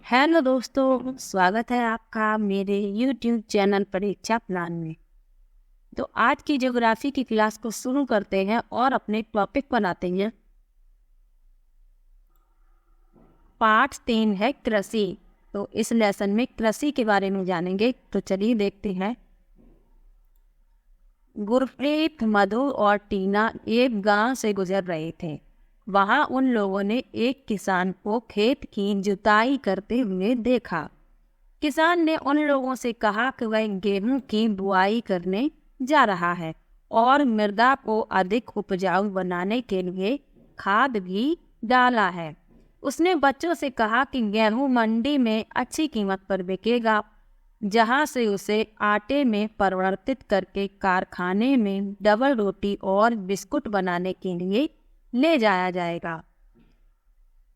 Hello दोस्तों, स्वागत है आपका मेरे YouTube चैनल परीक्षा प्लान में। तो आज की ज्योग्राफी की क्लास को शुरू करते हैं और अपने टॉपिक बनाते हैं। पार्ट 3 है कृषि। तो इस लेसन में कृषि के बारे में जानेंगे। तो चलिए देखते हैं। गुरप्रीत, मधु और टीना एक गांव से गुजर रहे थे। वहां उन लोगों ने एक किसान को खेत की जुताई करते हुए देखा। किसान ने उन लोगों से कहा कि वह गेहूं की बुआई करने जा रहा है और मृदा को अधिक उपजाऊ बनाने के लिए खाद भी डाला है। उसने बच्चों से कहा कि गेहूं मंडी में अच्छी कीमत पर बिकेगा, जहां से उसे आटे में परिवर्तित करके कारखाने में डबल रोटी और बिस्कुट बनाने के लिए ले जाया जाएगा।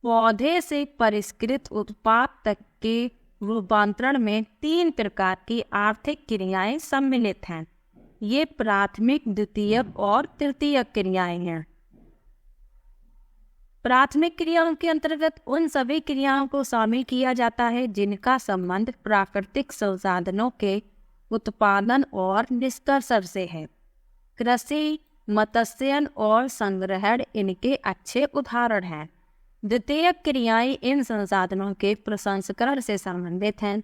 पौधे से परिष्कृत उत्पाद तक के रूपांतरण में 3 प्रकार की आर्थिक क्रियाएं सम्मिलित हैं। ये प्राथमिक, द्वितीयक और तृतीयक क्रियाएं हैं। प्राथमिक क्रियाओं के अंतर्गत उन सभी क्रियाओं को शामिल किया जाता है जिनका संबंध प्राकृतिक संसाधनों के उत्पादन और निष्कर्षण से है। कृषि, मत्स्यन और संग्रहण इनके अच्छे उदाहरण हैं। द्वितीयक क्रियाएं इन संसाधनों के प्रसंस्करण से संबंधित हैं।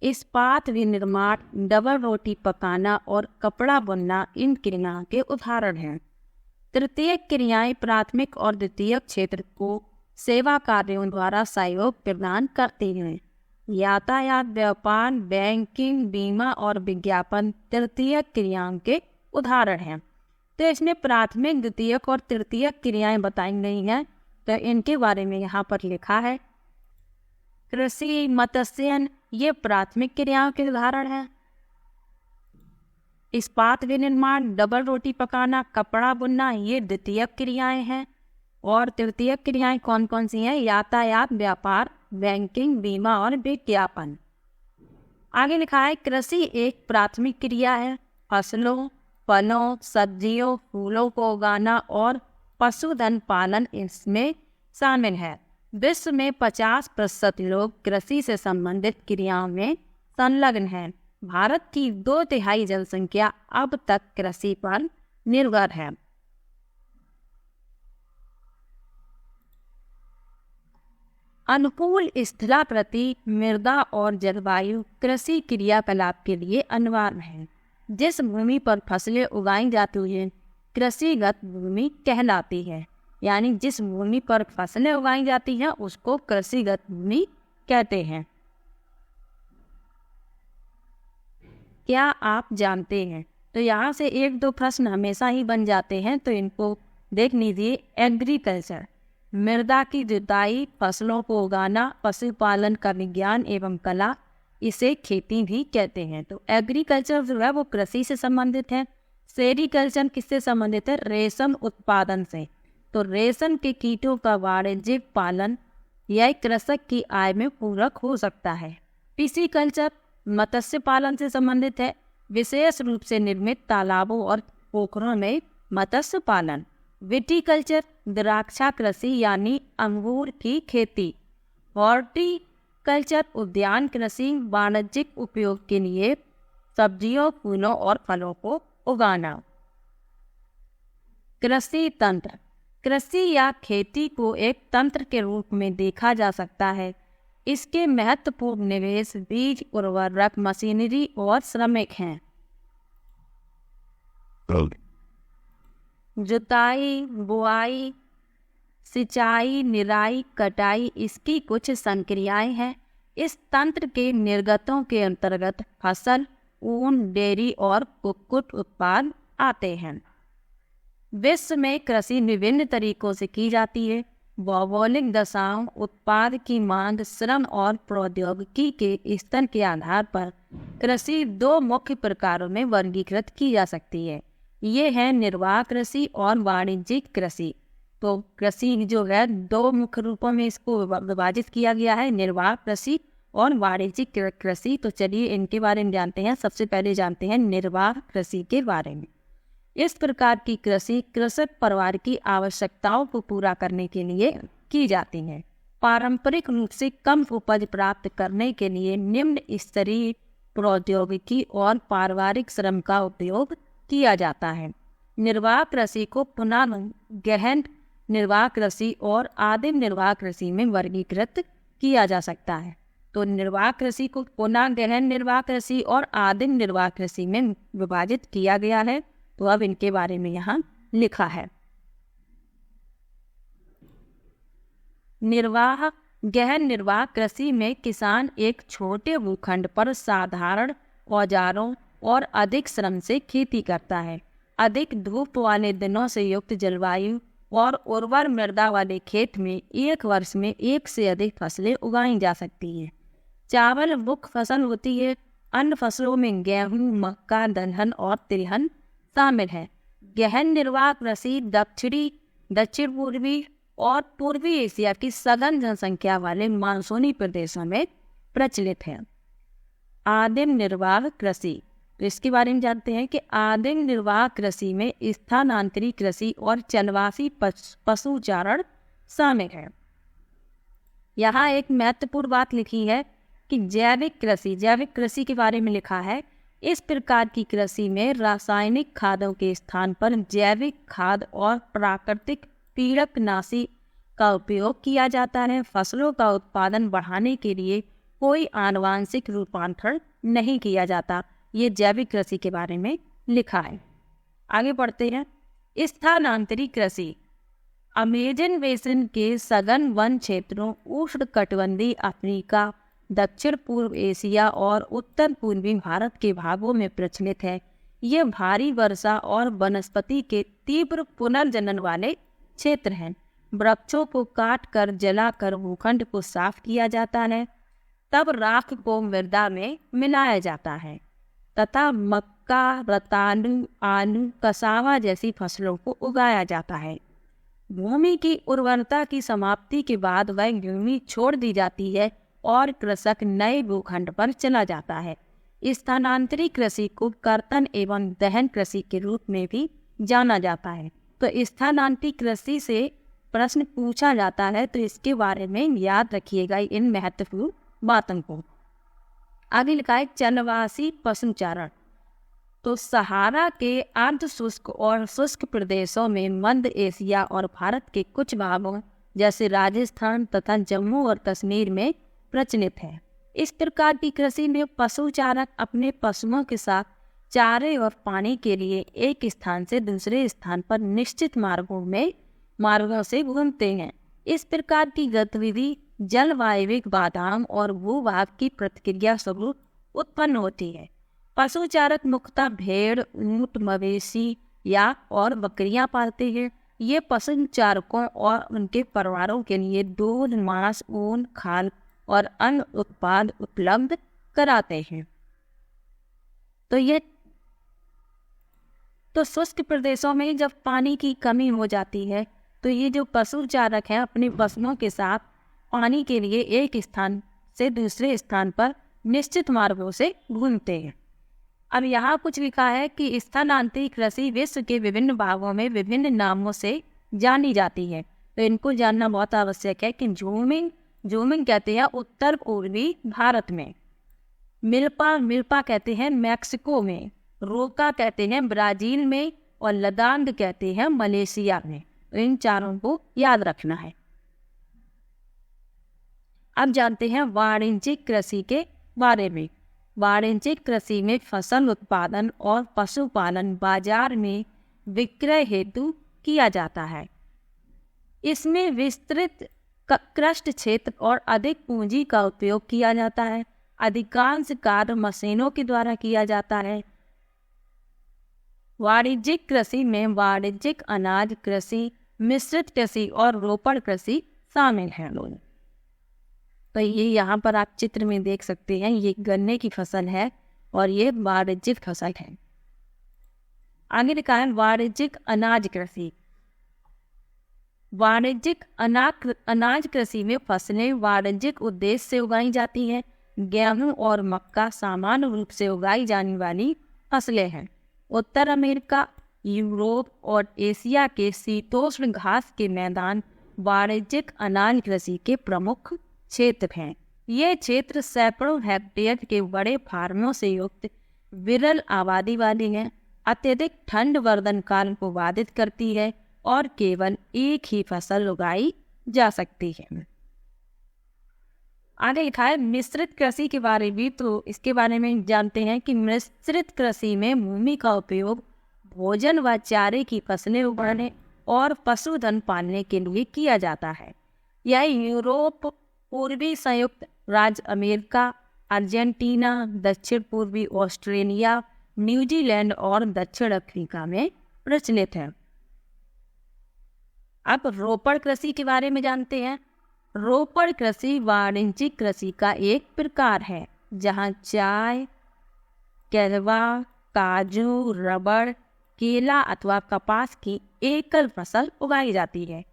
इस्पात विनिर्माण, डबल रोटी पकाना और कपड़ा बुनना इन क्रियाओं के उदाहरण हैं। तृतीयक क्रियाएं प्राथमिक और द्वितीयक क्षेत्र को सेवा कार्यों द्वारा सहयोग प्रदान करती हैं। यातायात, व्यापार, बैंकिंग, बीमा और विज्ञापन तृतीयक क्रियाओं के उदाहरण हैं। तो इसमें प्राथमिक, द्वितीयक और तृतीयक क्रियाएं बताई गई हैं। तो इनके बारे में यहाँ पर लिखा है। कृषि, मत्स्यन ये प्राथमिक क्रियाओं के उदाहरण हैं। इस्पात विनिर्माण, डबल रोटी पकाना, कपड़ा बुनना ये द्वितीयक क्रियाएं हैं। और तृतीयक क्रियाएं कौन कौन सी हैं? यातायात, व्यापार, बैंकिंग, बीमा और विज्ञापन। आगे लिखा है कृषि एक प्राथमिक क्रिया है। फसलों, फलों, सब्जियों, फूलों को उगाना और पशुधन पालन इसमें शामिल है। विश्व में 50% लोग कृषि से संबंधित क्रियाओं में संलग्न हैं। भारत की 2/3 जनसंख्या अब तक कृषि पर निर्भर है। अनुकूल स्थलाकृति, मृदा और जलवायु कृषि क्रियाकलाप के लिए अनिवार्य है। जिस भूमि पर फसलें उगाई जाती हैं कृषिगत भूमि कहलाती है। यानी जिस भूमि पर फसलें उगाई जाती हैं उसको कृषिगत भूमि कहते हैं। क्या आप जानते हैं? तो यहाँ से 1-2 प्रश्न हमेशा ही बन जाते हैं, तो इनको देख लीजिए। एग्रीकल्चर, मृदा की जुताई, फसलों को उगाना, पशुपालन का विज्ञान एवं कला, इसे खेती भी कहते हैं। तो एग्रीकल्चर जो है वो कृषि से संबंधित है। सेरीकल्चर किससे संबंधित है? रेशम उत्पादन से। तो रेशम के कीटों का वाणिज्यिक पालन यह कृषक की आय में पूरक हो सकता है। पिसीकल्चर मत्स्य पालन से संबंधित है, विशेष रूप से निर्मित तालाबों और पोखरों में मत्स्य पालन। विटीकल्चर द्राक्षा कृषि यानी अंगूर की खेती। हॉर्टिकल्चर उद्यान कृषि, वाणिज्यिक उपयोग के लिए सब्जियों, फूलों और फलों को उगाना। कृषि तंत्र, कृषि या खेती को एक तंत्र के रूप में देखा जा सकता है। इसके महत्वपूर्ण निवेश बीज, उर्वरक, मशीनरी और श्रमिक हैं। जुताई, बुआई, सिंचाई, निराई, कटाई इसकी कुछ संक्रियाएं हैं। इस तंत्र के निर्गतों के अंतर्गत फसल, ऊन, डेयरी और कुक्कुट उत्पाद आते हैं। विश्व में कृषि विभिन्न तरीकों से की जाती है। भौगोलिक दशाओं, उत्पाद की मांग, श्रम और प्रौद्योगिकी के स्तर के आधार पर कृषि 2 मुख्य प्रकारों में वर्गीकृत की जा सकती है। ये है निर्वाह कृषि और वाणिज्यिक कृषि। तो कृषि जो है 2 मुख्य रूपों में इसको विभाजित किया गया है, निर्वाह कृषि और वाणिज्यिक कृषि। तो चलिए इनके बारे में जानते हैं। सबसे पहले जानते हैं निर्वाह कृषि के बारे में। इस प्रकार की कृषि कृषक परिवार की आवश्यकताओं को पूरा करने के लिए की जाती है। पारंपरिक रूप से कम उपज प्राप्त करने के लिए निम्न स्तरीय प्रौद्योगिकी और पारिवारिक श्रम का उपयोग किया जाता है। निर्वाह कृषि को पुनः गहन निर्वाह कृषि और आदिम निर्वाह कृषि में वर्गीकृत किया जा सकता है। तो निर्वाह कृषि को पुनः गहन निर्वाह कृषि और आदिम निर्वाह कृषि में विभाजित किया गया है। तो अब इनके बारे में यहाँ लिखा है। निर्वाह गहन निर्वाह कृषि में किसान एक छोटे भूखंड पर साधारण औजारों और अधिक श्रम से खेती करता है। अधिक धूप वाले दिनों से युक्त जलवायु और उर्वर मृदा वाले खेत में एक वर्ष में एक से अधिक फसलें उगाई जा सकती हैं। चावल मुख्य फसल होती है। अन्य फसलों में गेहूं, मक्का, दलहन और तिलहन शामिल है। गहन निर्वाह कृषि दक्षिण पूर्वी और पूर्वी एशिया की सघन जनसंख्या वाले मानसूनी प्रदेशों में प्रचलित है। आदिम निर्वाह कृषि, तो इसके बारे में जानते हैं कि आदिम निर्वाह कृषि में स्थानांतरी कृषि और चलवासी पशुचारण शामिल है। यहाँ एक महत्वपूर्ण बात लिखी है कि जैविक कृषि के बारे में लिखा है। इस प्रकार की कृषि में रासायनिक खादों के स्थान पर जैविक खाद और प्राकृतिक कीटनाशी का उपयोग किया जाता है। फसलों का उत्पादन बढ़ाने के लिए कोई आनुवांशिक रूपांतरण नहीं किया जाता। ये जैविक कृषि के बारे में लिखा है। आगे बढ़ते हैं। स्थानांतरी कृषि अमेजन बेसिन के सघन वन क्षेत्रों, उष्णकटिबंधीय अफ्रीका, दक्षिण पूर्व एशिया और उत्तर पूर्वी भारत के भागों में प्रचलित है। ये भारी वर्षा और वनस्पति के तीव्र पुनर्जनन वाले क्षेत्र हैं। वृक्षों को काट कर जलाकर भूखंड को साफ किया जाता है, तब राख को मृदा में मिलाया जाता है तथा मक्का, रतालू, आलू, कसावा जैसी फसलों को उगाया जाता है। भूमि की उर्वरता की समाप्ति के बाद वह भूमि छोड़ दी जाती है और कृषक नए भूखंड पर चला जाता है। स्थानांतरी कृषि को कर्तन एवं दहन कृषि के रूप में भी जाना जाता है। तो स्थानांतरी कृषि से प्रश्न पूछा जाता है, तो इसके बारे में याद रखिएगा इन महत्वपूर्ण बातों को। आगे लिखा है चलवासी पशुचारण। तो सहारा के अर्ध शुष्क और शुष्क प्रदेशों में मध्य एशिया और भारत के कुछ भागों जैसे राजस्थान तथा जम्मू और कश्मीर में प्रचलित है। इस प्रकार की कृषि में पशुचारक अपने पशुओं के साथ चारे और पानी के लिए एक स्थान से दूसरे स्थान पर निश्चित मार्गों से घूमते हैं। इस प्रकार की गतिविधि जलवायविक बाधाओं और भूभाग की प्रतिक्रिया स्वरूप उत्पन्न होती है। पशुचारक मुख्यतः भेड़, ऊंट, मवेशी या और बकरियां पालते हैं। ये पशुचारकों और उनके परिवारों के लिए दूध, मांस, ऊन, खाल और अन्य उत्पाद उपलब्ध कराते हैं। तो शुष्क प्रदेशों में जब पानी की कमी हो जाती है, तो ये जो पशुचारक हैं अपने पशुओं के साथ पानी के लिए एक स्थान से दूसरे स्थान पर निश्चित मार्गों से घूमते हैं। अब यहाँ कुछ लिखा है कि स्थानांतरी कृषि विश्व के विभिन्न भागों में विभिन्न नामों से जानी जाती है। तो इनको जानना बहुत आवश्यक है कि जूमिंग कहते हैं उत्तर पूर्वी भारत में, मिल्पा कहते हैं मैक्सिको में, रोका कहते हैं ब्राजील में और लदांग कहते हैं मलेशिया में। तो इन चारों को याद रखना है। अब जानते हैं वाणिज्यिक कृषि के बारे में। वाणिज्यिक कृषि में फसल उत्पादन और पशुपालन बाजार में विक्रय हेतु किया जाता है। इसमें विस्तृत कृषि क्षेत्र और अधिक पूंजी का उपयोग किया जाता है। अधिकांश कार्य मशीनों के द्वारा किया जाता है। वाणिज्यिक कृषि में वाणिज्यिक अनाज कृषि, मिश्रित कृषि और रोपण कृषि शामिल है। तो ये यहाँ पर आप चित्र में देख सकते हैं, ये गन्ने की फसल है और ये वाणिज्यिक फसल है। आगे लिखा है वाणिज्यिक अनाज कृषि। वाणिज्यिक अनाज कृषि में फसलें वाणिज्यिक उद्देश्य से उगाई जाती हैं। गेहूं और मक्का सामान्य रूप से उगाई जाने वाली फसलें हैं। उत्तर अमेरिका, यूरोप और एशिया के शीतोष्ण घास के मैदान वाणिज्यिक अनाज कृषि के प्रमुख क्षेत्र हैं। ये क्षेत्र सैकड़ों हेक्टेयर के बड़े फार्मों से युक्त विरल आबादी वाली हैं, अत्यधिक ठंड वर्धन काल को बाधित करती है और केवल एक ही फसल उगाई जा सकती है। आगे लिखा है मिश्रित कृषि के बारे में। तो इसके बारे में जानते हैं कि मिश्रित कृषि में भूमि का उपयोग भोजन व चारे की फसलें उगाने और पशुधन पालने के लिए किया जाता है। यह यूरोप, पूर्वी संयुक्त राज्य अमेरिका, अर्जेंटीना, दक्षिण पूर्वी ऑस्ट्रेलिया, न्यूजीलैंड और दक्षिण अफ्रीका में प्रचलित है। अब रोपड़ कृषि के बारे में जानते हैं। रोपड़ कृषि वाणिज्यिक कृषि का एक प्रकार है जहां चाय, कहवा, काजू, रबड़, केला अथवा कपास की एकल फसल उगाई जाती है।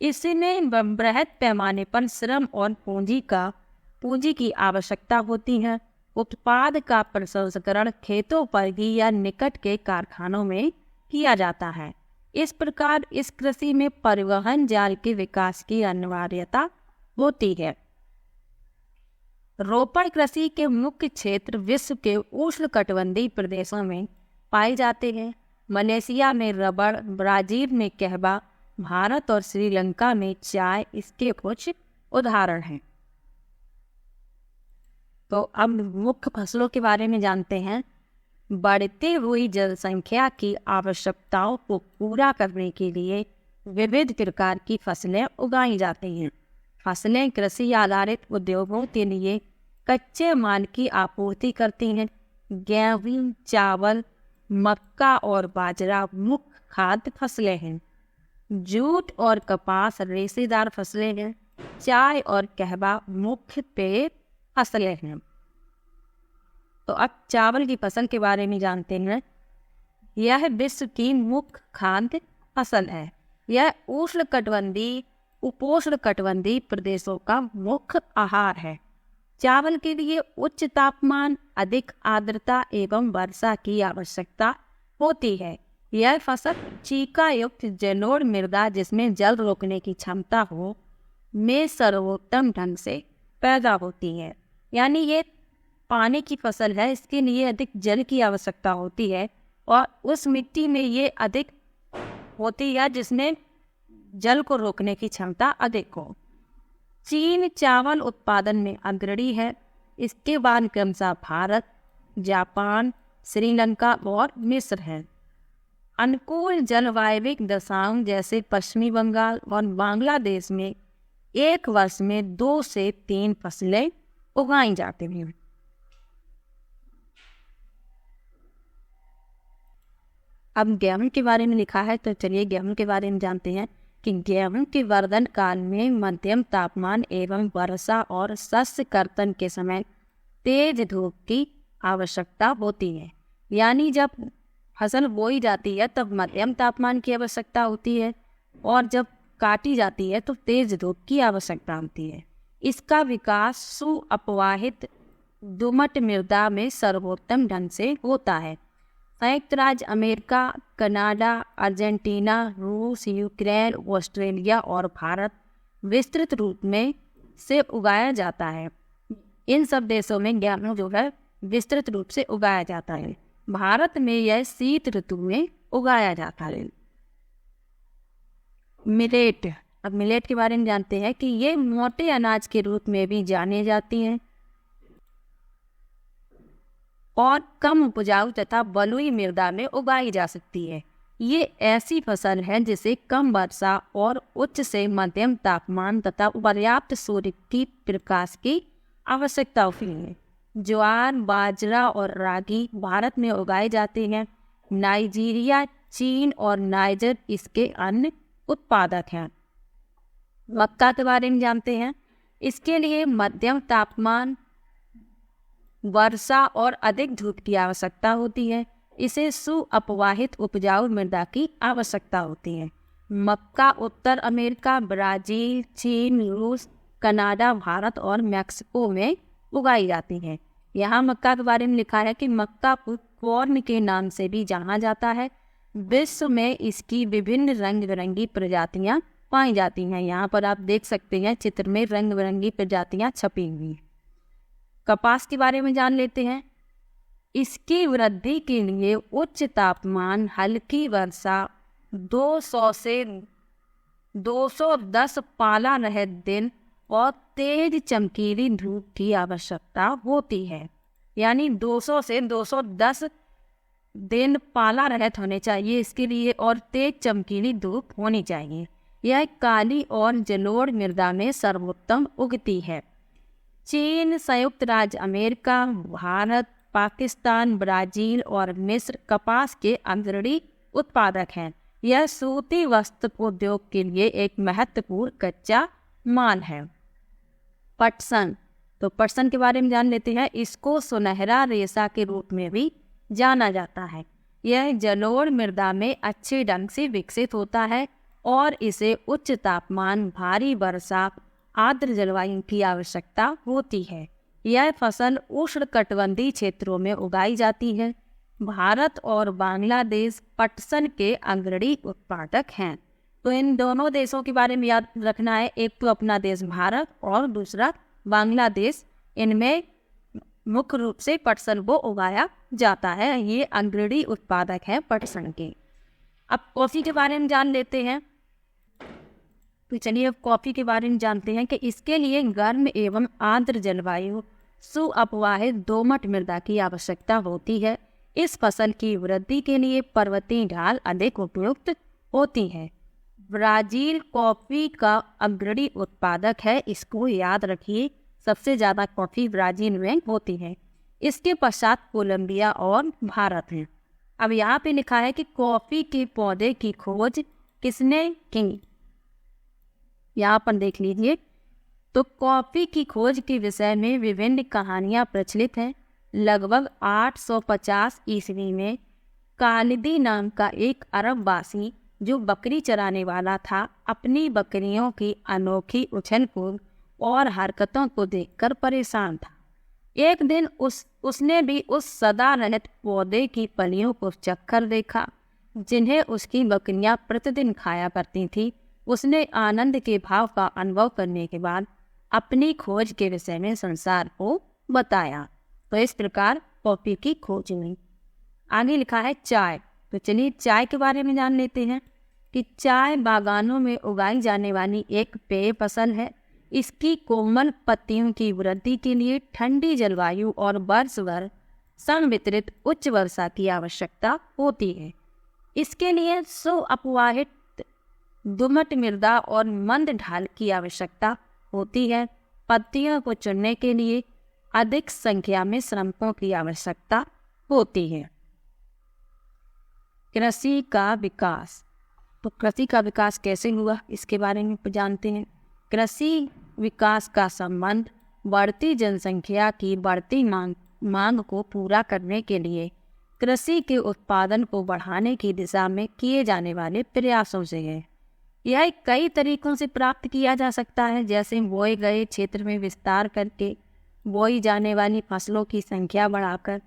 इसमें बृहद पैमाने पर श्रम और पूंजी की आवश्यकता होती है। उत्पाद का प्रसंस्करण खेतों पर ही या निकट के कारखानों में किया जाता है। इस प्रकार इस कृषि में परिवहन जाल के विकास की अनिवार्यता होती है। रोपड़ कृषि के मुख्य क्षेत्र विश्व के उष्णकटिबंधीय प्रदेशों में पाए जाते हैं। मलेशिया में रबड़, ब्राजील में कहवा, भारत और श्रीलंका में चाय इसके कुछ उदाहरण हैं। तो अब मुख्य फसलों के बारे में जानते हैं। बढ़ती हुई जनसंख्या की आवश्यकताओं को पूरा करने के लिए विविध प्रकार की फसलें उगाई जाती हैं। फसलें कृषि आधारित उद्योगों के लिए कच्चे माल की आपूर्ति करती हैं। गेहूं, चावल, मक्का और बाजरा मुख्य खाद्य फसलें हैं। जूट और कपास रेशेदार फसलें हैं। चाय और कहवा मुख्य पेय फसलें हैं। तो अब चावल की फसल के बारे में जानते हैं। यह विश्व की मुख्य खाद्य फसल है। यह उपोष्णकटिबंधीय प्रदेशों का मुख्य आहार है। चावल के लिए उच्च तापमान, अधिक आर्द्रता एवं वर्षा की आवश्यकता होती है। यह फसल चीका युक्त जलोढ़ मृदा जिसमें जल रोकने की क्षमता हो में सर्वोत्तम ढंग से पैदा होती है। यानी ये पानी की फसल है, इसके लिए अधिक जल की आवश्यकता होती है और उस मिट्टी में ये अधिक होती है जिसमें जल को रोकने की क्षमता अधिक हो। चीन चावल उत्पादन में अग्रणी है। इसके बाद क्रमशः भारत, जापान, श्रीलंका और मिस्र है। अनुकूल जलवायविक दशाओं जैसे पश्चिमी बंगाल और बांग्लादेश में एक वर्ष में 2 से 3 फसलें उगाई जाती हैं। अब गेहूं के बारे में लिखा है, तो चलिए गेहूं के बारे में जानते हैं कि गेहूं के वर्धन काल में मध्यम तापमान एवं वर्षा और शस्य कर्तन के समय तेज धूप की आवश्यकता होती है। यानी जब फसल बोई जाती है तब मध्यम तापमान की आवश्यकता होती है और जब काटी जाती है तो तेज धूप की आवश्यकता होती है। इसका विकास सुअपवाहित दोमट मृदा में सर्वोत्तम ढंग से होता है। संयुक्त राज्य अमेरिका, कनाडा, अर्जेंटीना, रूस, यूक्रेन, ऑस्ट्रेलिया और भारत विस्तृत रूप में से उगाया जाता है। इन सब देशों में गेहूं जो है विस्तृत रूप से उगाया जाता है। भारत में यह शीत ऋतु में उगाया जाता है। मिलेट। अब मिलेट के बारे में जानते हैं कि ये मोटे अनाज के रूप में भी जाने जाती हैं और कम उपजाऊ तथा बलुई मृदा में उगाई जा सकती है। ये ऐसी फसल है जिसे कम वर्षा और उच्च से मध्यम तापमान तथा पर्याप्त सूर्य की प्रकाश की आवश्यकता होती है। ज्वार, बाजरा और रागी भारत में उगाए जाते हैं। नाइजीरिया, चीन और नाइजर इसके अन्य उत्पादक हैं। मक्का के बारे में जानते हैं। इसके लिए मध्यम तापमान, वर्षा और अधिक धूप की आवश्यकता होती है। इसे सुअपवाहित उपजाऊ मृदा की आवश्यकता होती है। मक्का उत्तर अमेरिका, ब्राजील, चीन, रूस, कनाडा, भारत और मैक्सिको में उगाई जाती है। यहाँ मक्का के बारे में लिखा है कि मक्का कॉर्न के नाम से भी जाना जाता है। विश्व में इसकी विभिन्न रंग बिरंगी प्रजातियाँ पाई जाती हैं। यहाँ पर आप देख सकते हैं चित्र में रंग बिरंगी प्रजातियां छपी हुई हैं। कपास के बारे में जान लेते हैं। इसकी वृद्धि के लिए उच्च तापमान, हल्की वर्षा, 200 से 210 पाला रहित दिन और तेज चमकीली धूप की आवश्यकता होती है। यानी 200 से 210 दिन पाला रहित होने चाहिए इसके लिए, और तेज चमकीली धूप होनी चाहिए। यह काली और जलोढ़ मृदा में सर्वोत्तम उगती है। चीन, संयुक्त राज्य अमेरिका, भारत, पाकिस्तान, ब्राजील और मिस्र कपास के अग्रणी उत्पादक हैं। यह सूती वस्त्र उद्योग के लिए एक महत्वपूर्ण कच्चा माल है। पटसन, तो पटसन के बारे में जान लेते हैं। इसको सुनहरा रेशा के रूप में भी जाना जाता है। यह जलोढ़ मृदा में अच्छे ढंग से विकसित होता है और इसे उच्च तापमान, भारी वर्षा, आर्द्र जलवायु की आवश्यकता होती है। यह फसल उष्णकटिबंधीय क्षेत्रों में उगाई जाती है। भारत और बांग्लादेश पटसन के अग्रणी उत्पादक हैं। तो इन दोनों देशों के बारे में याद रखना है, एक तो अपना देश भारत और दूसरा बांग्लादेश। इनमें मुख्य रूप से पटसन को उगाया जाता है। ये अग्रणी उत्पादक हैं पटसन के। अब कॉफ़ी के बारे में जान लेते हैं। तो चलिए अब कॉफ़ी के बारे में जानते हैं कि इसके लिए गर्म एवं आर्द्र जलवायु, सुअपवाहित दोमट मृदा की आवश्यकता होती है। इस फसल की वृद्धि के लिए पर्वतीय ढाल अधिक उपयुक्त होती है। ब्राज़ील कॉफ़ी का अग्रणी उत्पादक है, इसको याद रखिए। सबसे ज़्यादा कॉफ़ी ब्राज़ील में होती है। इसके पश्चात कोलंबिया और भारत है। अब यहाँ पे लिखा है कि कॉफ़ी के पौधे की खोज किसने की। यहाँ पर देख लीजिए, तो कॉफ़ी की खोज के विषय में विभिन्न कहानियाँ प्रचलित हैं। लगभग 850 ईस्वी में कालिदी नाम का एक अरबवासी जो बकरी चराने वाला था, अपनी बकरियों की अनोखी उछल कूद और हरकतों को देखकर परेशान था। एक दिन उसने भी उस सदा रहित पौधे की फलियों को चखकर देखा जिन्हें उसकी बकरियां प्रतिदिन खाया करती थी। उसने आनंद के भाव का अनुभव करने के बाद अपनी खोज के विषय में संसार को बताया। तो इस प्रकार कॉफ़ी की खोज हुई। आगे लिखा है चाय। तो चलिए चाय के बारे में जान लेते हैं कि चाय बागानों में उगाई जाने वाली एक पेय फसल है। इसकी कोमल पत्तियों की वृद्धि के लिए ठंडी जलवायु और वर्ष भर संवितरित उच्च वर्षा की आवश्यकता होती है। इसके लिए सुअपवाहित दोमट मृदा और मंद ढाल की आवश्यकता होती है। पत्तियों को चुनने के लिए अधिक संख्या में श्रमिकों की आवश्यकता होती है। कृषि का विकास। तो कृषि का विकास कैसे हुआ इसके बारे में जानते हैं। कृषि विकास का संबंध बढ़ती जनसंख्या की बढ़ती मांग को पूरा करने के लिए कृषि के उत्पादन को बढ़ाने की दिशा में किए जाने वाले प्रयासों से है। यह कई तरीकों से प्राप्त किया जा सकता है, जैसे बोए गए क्षेत्र में विस्तार करके, बोई जाने वाली फसलों की संख्या बढ़ाकर,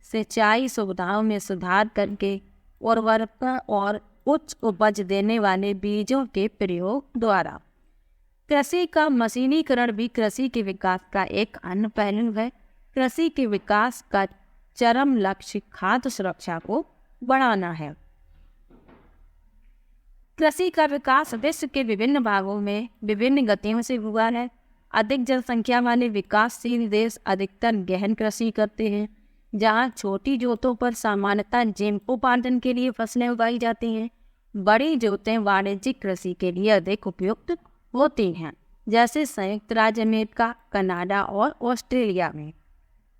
सिंचाई सुविधाओं में सुधार करके, उर्वरता और उच्च उपज देने वाले बीजों के प्रयोग द्वारा। कृषि का मशीनीकरण भी कृषि के विकास का एक अन्य पहलू है। कृषि के विकास का चरम लक्ष्य खाद्य सुरक्षा को बढ़ाना है। कृषि का विकास विश्व के विभिन्न भागों में विभिन्न गतियों से हुआ है। अधिक जनसंख्या वाले विकासशील देश अधिकतर गहन कृषि करते हैं, जहाँ छोटी जोतों पर सामान्यतः जीविकोपार्जन के लिए फसलें उगाई जाती हैं। बड़ी जोतें वाणिज्यिक कृषि के लिए अधिक उपयुक्त होती हैं, जैसे संयुक्त राज्य अमेरिका, कनाडा और ऑस्ट्रेलिया में।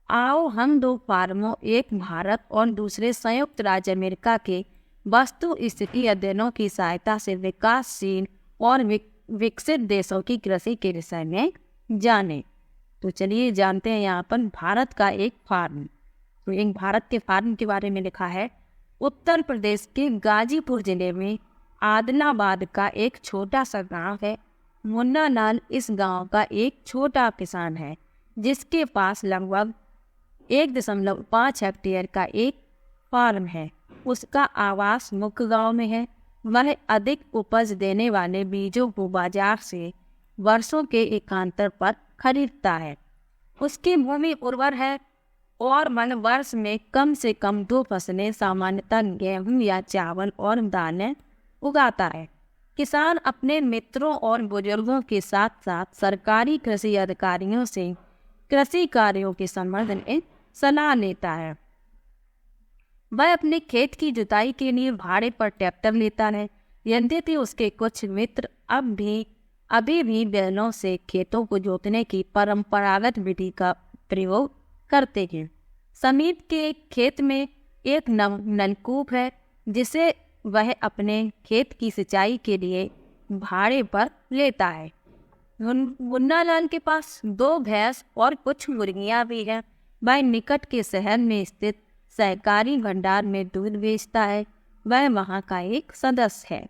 आओ हम दो फार्मों, एक भारत और दूसरे संयुक्त राज्य अमेरिका के वस्तु स्थिति अध्ययनों की सहायता से विकासशील और विकसित देशों की कृषि के विषय में जानें। तो चलिए जानते हैं यहाँ पर भारत का एक फार्म। तो एक भारत के फार्म के बारे में लिखा है। उत्तर प्रदेश के गाजीपुर जिले में आदिलाबाद का एक छोटा सा गांव है। मुन्ना लाल इस गांव का एक छोटा किसान है, जिसके पास लगभग 1.5 हेक्टेयर का एक फार्म है। उसका आवास मुख्य गांव में है। वह अधिक उपज देने वाले बीजों को बाजार से वर्षों के एकांतर पर खरीदता है। उसकी भूमि उर्वर है और वह वर्ष में कम से कम 2 फसलें सामान्यतः गेहूं या चावल और दालें उगाता है। किसान अपने मित्रों और बुजुर्गों के साथ साथ सरकारी कृषि अधिकारियों से कृषि कार्यों के संबंध में सलाह लेता है। वह अपने खेत की जुताई के लिए भाड़े पर ट्रैक्टर लेता है। यद्यपि उसके कुछ मित्र अभी भी बैलों से खेतों को जोतने की परंपरागत विधि का प्रयोग करते हैं। समीप के एक खेत में एक नलकूप है जिसे वह अपने खेत की सिंचाई के लिए भाड़े पर लेता है। मुन्ना लाल के पास 2 भैंस और कुछ मुर्गियां भी हैं। वह निकट के शहर में स्थित सहकारी भंडार में दूध बेचता है। वह वहां का एक सदस्य है।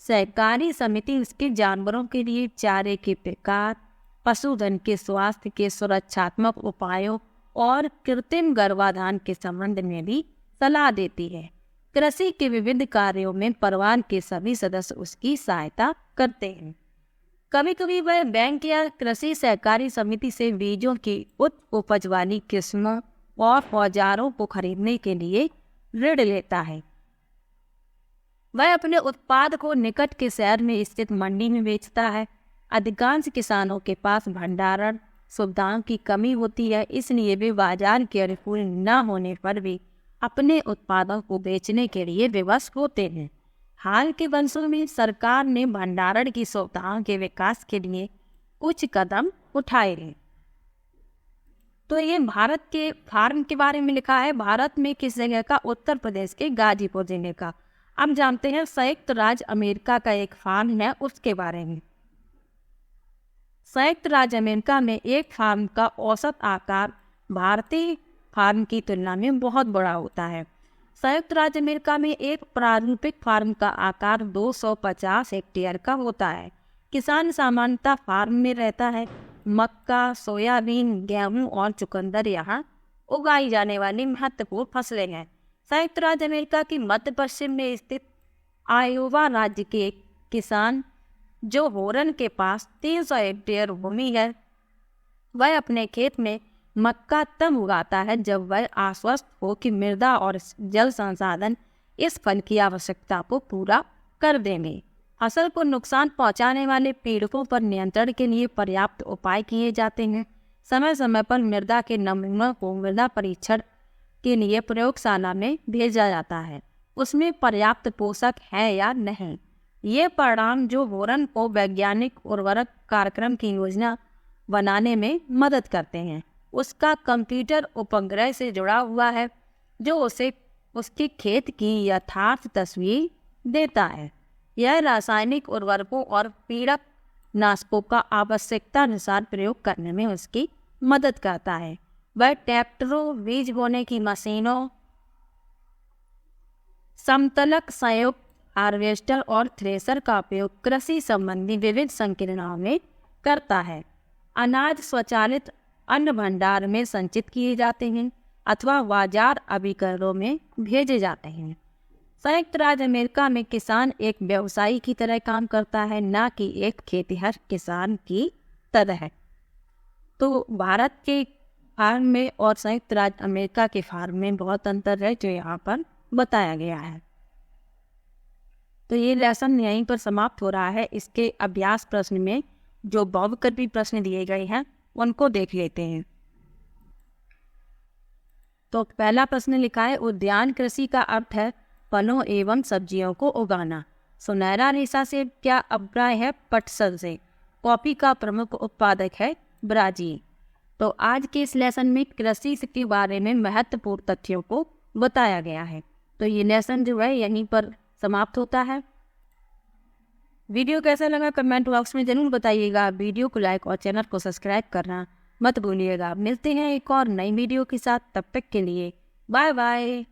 सहकारी समिति उसके जानवरों के लिए चारे के प्रकार, पशुधन के स्वास्थ्य के सुरक्षात्मक उपायों और कृत्रिम गर्भाधान के संबंध में भी सलाह देती है। कृषि के विविध कार्यों में परिवार के सभी सदस्य उसकी सहायता करते हैं। कभी कभी वह बैंक या कृषि सहकारी समिति से बीजों की उच्च उपज वाली किस्मों और औजारों को खरीदने के लिए ऋण लेता है। वह अपने उत्पाद को निकट के शहर में स्थित मंडी में बेचता है। अधिकांश किसानों के पास भंडारण सुविधाओं की कमी होती है, इसलिए वे बाजार के अनुकूल न होने पर भी अपने उत्पादों को बेचने के लिए विवश होते हैं। हाल के वर्षों में सरकार ने भंडारण की सुविधाओं के विकास के लिए कुछ कदम उठाए हैं। तो ये भारत के फार्म के बारे में लिखा है। भारत में किस जगह का? उत्तर प्रदेश के गाजीपुर जिले का। अब जानते हैं संयुक्त राज्य अमेरिका का एक फार्म है उसके बारे में। संयुक्त राज्य अमेरिका में एक फार्म का औसत आकार भारतीय फार्म की तुलना में बहुत बड़ा होता है। संयुक्त राज्य अमेरिका में एक प्रारूपिक फार्म का आकार 250 हेक्टेयर का होता है। किसान सामान्यतः फार्म में रहता है। मक्का, सोयाबीन, गेहूं और चुकंदर यहाँ उगाई जाने वाली महत्वपूर्ण फसलें हैं। संयुक्त राज्य अमेरिका की मध्य पश्चिम में स्थित आयोवा राज्य के किसान जो होरन के पास 300 हेक्टेयर भूमि है, वह अपने खेत में मक्का तब उगाता है जब वह आश्वस्त हो कि मृदा और जल संसाधन इस फल की आवश्यकता को पूरा कर देंगे। फसल को नुकसान पहुंचाने वाले पीड़कों पर नियंत्रण के लिए पर्याप्त उपाय किए जाते हैं। समय समय पर मृदा के नमूनों को मृदा परीक्षण के लिए प्रयोगशाला में भेजा जाता है। उसमें पर्याप्त पोषक है या नहीं। ये परिणाम जो होरन को वैज्ञानिक उर्वरक कार्यक्रम की योजना बनाने में मदद करते हैं, उसका कंप्यूटर उपग्रह से जुड़ा हुआ है जो उसे उसके खेत की यथार्थ तस्वीर देता है। यह रासायनिक उर्वरकों और पीड़क नाशकों का आवश्यकता अनुसार प्रयोग करने में उसकी मदद करता है। वह ट्रैक्टरों, बीज बोने की मशीनों, समतलक संयुक्त हार्वेस्टर और थ्रेसर का उपयोग कृषि संबंधी विविध संकीर्णों में करता है। अनाज स्वचालित अन्न भंडार में संचित किए जाते हैं अथवा बाजार अभिकरणों में भेजे जाते हैं। संयुक्त राज्य अमेरिका में किसान एक व्यवसायी की तरह काम करता है, न कि एक खेतिहर किसान की तरह। तो भारत के फार्म में और संयुक्त राज्य अमेरिका के फार्म में बहुत अंतर है जो यहाँ पर बताया गया है। तो ये लेसन यहीं पर समाप्त हो रहा है। इसके अभ्यास प्रश्न में जो बहुविकल्पी प्रश्न दिए गए हैं उनको देख लेते हैं। तो पहला प्रश्न लिखा है, उद्यान कृषि का अर्थ है फलों एवं सब्जियों को उगाना। सुनहरा रेशा से क्या अभिप्राय है? पटसन से। कॉफी का प्रमुख उत्पादक है ब्राजील। तो आज के इस लेसन में कृषि के बारे में महत्वपूर्ण तथ्यों को बताया गया है। तो ये लेसन जो है यहीं पर समाप्त होता है। वीडियो कैसा लगा कमेंट बॉक्स में जरूर बताइएगा। वीडियो को लाइक और चैनल को सब्सक्राइब करना मत भूलिएगा। मिलते हैं एक और नई वीडियो के साथ, तब तक के लिए बाय बाय।